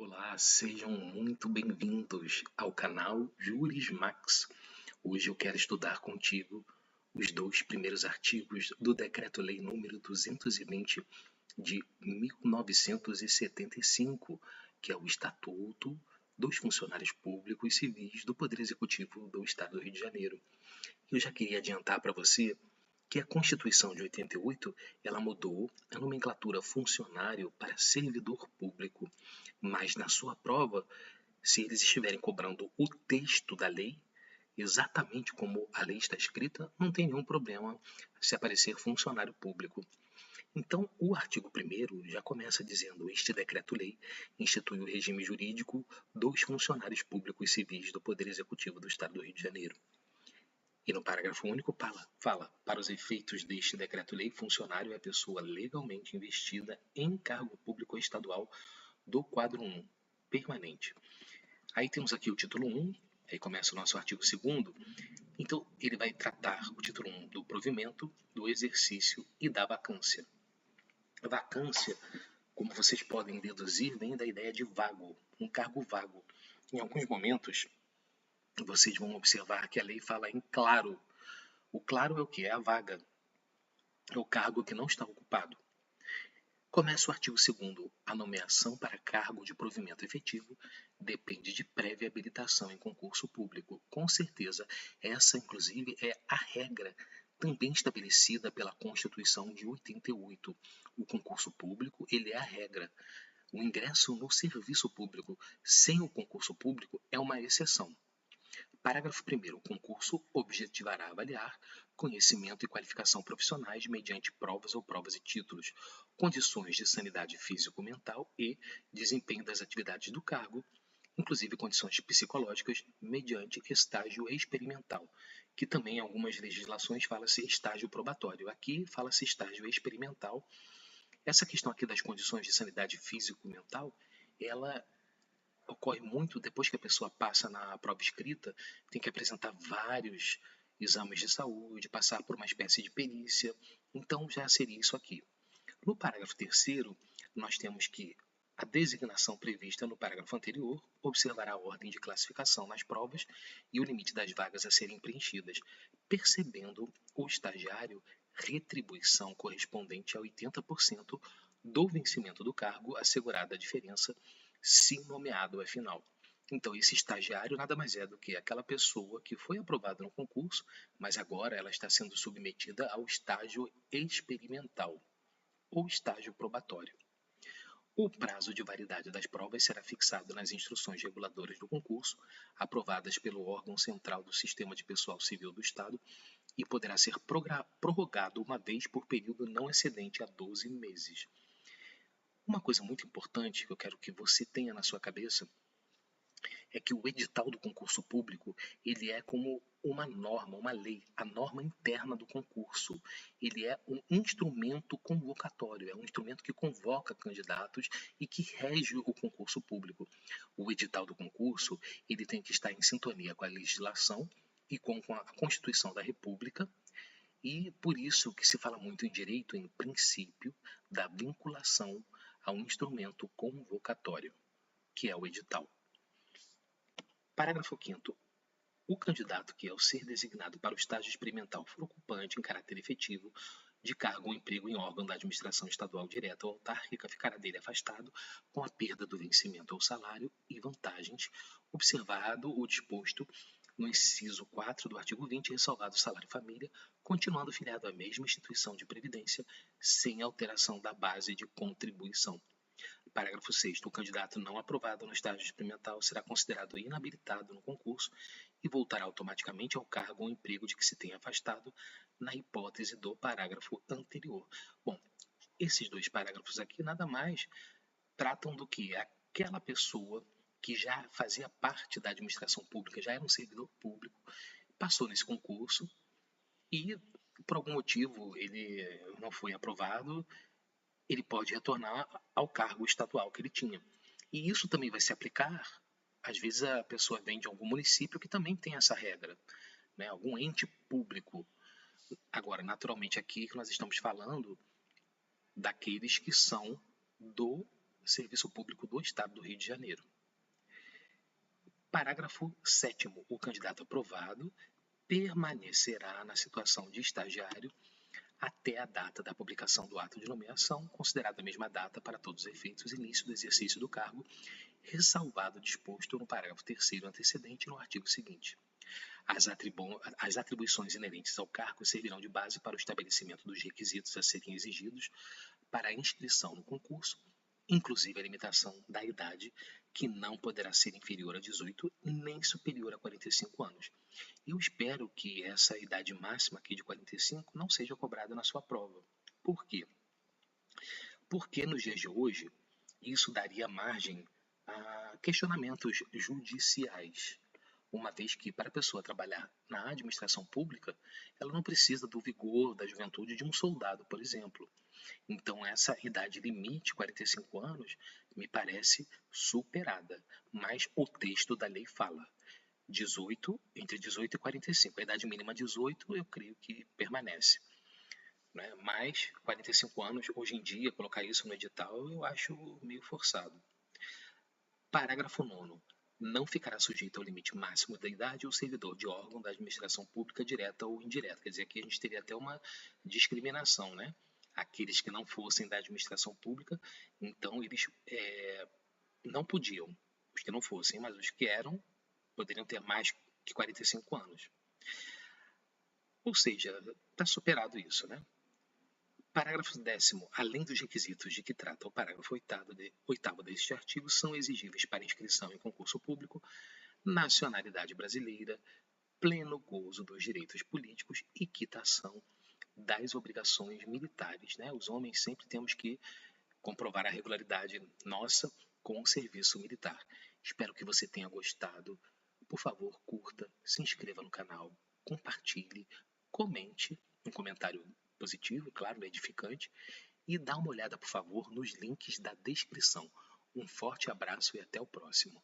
Olá, sejam muito bem-vindos ao canal Juris Max. Hoje eu quero estudar contigo os dois primeiros artigos do Decreto-Lei número 220 de 1975, que é o Estatuto dos Funcionários Públicos Civis do Poder Executivo do Estado do Rio de Janeiro. Eu já queria adiantar para você que a Constituição de 88 ela mudou a nomenclatura funcionário para servidor público, mas na sua prova, se eles estiverem cobrando o texto da lei, exatamente como a lei está escrita, não tem nenhum problema se aparecer funcionário público. Então, o artigo 1º já começa dizendo: este decreto-lei institui o regime jurídico dos funcionários públicos civis do Poder Executivo do Estado do Rio de Janeiro. E no parágrafo único fala, para os efeitos deste decreto-lei, funcionário é a pessoa legalmente investida em cargo público estadual do quadro 1, permanente. Aí temos aqui o título 1, aí começa o nosso artigo 2º. Então, ele vai tratar o título 1 do provimento, do exercício e da vacância. A vacância, como vocês podem deduzir, vem da ideia de vago, um cargo vago. Em alguns momentos, vocês vão observar que a lei fala em claro. O claro é o que? É a vaga. É o cargo que não está ocupado. Começa o artigo 2º. A nomeação para cargo de provimento efetivo depende de prévia habilitação em concurso público. Com certeza, essa inclusive é a regra também estabelecida pela Constituição de 88. O concurso público, ele é a regra. O ingresso no serviço público sem o concurso público é uma exceção. Parágrafo 1º. O concurso objetivará avaliar conhecimento e qualificação profissionais mediante provas ou provas e títulos, condições de sanidade físico-mental e desempenho das atividades do cargo, inclusive condições psicológicas, mediante estágio experimental, que também em algumas legislações fala-se estágio probatório. Aqui fala-se estágio experimental. Essa questão aqui das condições de sanidade físico-mental, ela ocorre muito depois que a pessoa passa na prova escrita, tem que apresentar vários exames de saúde, passar por uma espécie de perícia. Então já seria isso aqui. No parágrafo 3º, nós temos que a designação prevista no parágrafo anterior observará a ordem de classificação nas provas e o limite das vagas a serem preenchidas, percebendo o estagiário retribuição correspondente a 80% do vencimento do cargo, assegurada a diferença se nomeado afinal. Então, esse estagiário nada mais é do que aquela pessoa que foi aprovada no concurso, mas agora ela está sendo submetida ao estágio experimental ou estágio probatório. O prazo de validade das provas será fixado nas instruções reguladoras do concurso, aprovadas pelo órgão central do Sistema de Pessoal Civil do Estado, e poderá ser prorrogado uma vez por período não excedente a 12 meses. Uma coisa muito importante que eu quero que você tenha na sua cabeça é que o edital do concurso público, ele é como uma norma, uma lei, a norma interna do concurso. Ele é um instrumento convocatório, é um instrumento que convoca candidatos e que rege o concurso público. O edital do concurso, ele tem que estar em sintonia com a legislação e com a Constituição da República, e por isso que se fala muito em direito, em princípio, da vinculação a um instrumento convocatório, que é o edital. Parágrafo 5º. O candidato que, ao ser designado para o estágio experimental, for ocupante em caráter efetivo de cargo ou emprego em órgão da administração estadual direta ou autárquica, ficará dele afastado com a perda do vencimento ao salário e vantagens, observado o disposto no inciso 4 do artigo 20, ressalvado o salário família, continuando filiado à mesma instituição de previdência, sem alteração da base de contribuição. Parágrafo 6º. O candidato não aprovado no estágio experimental será considerado inabilitado no concurso e voltará automaticamente ao cargo ou emprego de que se tenha afastado, na hipótese do parágrafo anterior. Bom, esses dois parágrafos aqui nada mais tratam do que aquela pessoa que já fazia parte da administração pública, já era um servidor público, passou nesse concurso e, por algum motivo, ele não foi aprovado, ele pode retornar ao cargo estadual que ele tinha. E isso também vai se aplicar, às vezes a pessoa vem de algum município que também tem essa regra, né? Algum ente público. Agora, naturalmente, aqui que nós estamos falando daqueles que são do Serviço Público do Estado do Rio de Janeiro. Parágrafo 7º. O candidato aprovado permanecerá na situação de estagiário até a data da publicação do ato de nomeação, considerada a mesma data para todos os efeitos, início do exercício do cargo, ressalvado o disposto no parágrafo 3º antecedente no artigo seguinte. As atribuições inerentes ao cargo servirão de base para o estabelecimento dos requisitos a serem exigidos para a inscrição no concurso, inclusive a limitação da idade, que não poderá ser inferior a 18 nem superior a 45 anos. Eu espero que essa idade máxima aqui de 45 não seja cobrada na sua prova. Por quê? Porque nos dias de hoje, isso daria margem a questionamentos judiciais, uma vez que para a pessoa trabalhar na administração pública, ela não precisa do vigor, da juventude de um soldado, por exemplo. Então essa idade limite, 45 anos, me parece superada, mas o texto da lei fala entre 18 e 45. A idade mínima 18, eu creio que permanece. Né? Mas 45 anos, hoje em dia, colocar isso no edital, eu acho meio forçado. Parágrafo 9º. Não ficará sujeito ao limite máximo da idade o servidor de órgão da administração pública direta ou indireta. Quer dizer, aqui a gente teria até uma discriminação, né? Aqueles que não fossem da administração pública, então eles não podiam, os que não fossem, mas os que eram, poderiam ter mais que 45 anos. Ou seja, está superado isso, né? Parágrafo 10º. Além dos requisitos de que trata o parágrafo 8º deste artigo, são exigíveis para inscrição em concurso público nacionalidade brasileira, pleno gozo dos direitos políticos e quitação das obrigações militares. Né? Os homens sempre temos que comprovar a regularidade nossa com o serviço militar. Espero que você tenha gostado. Por favor, curta, se inscreva no canal, compartilhe, comente um comentário positivo, claro, edificante, e dá uma olhada, por favor, nos links da descrição. Um forte abraço e até o próximo.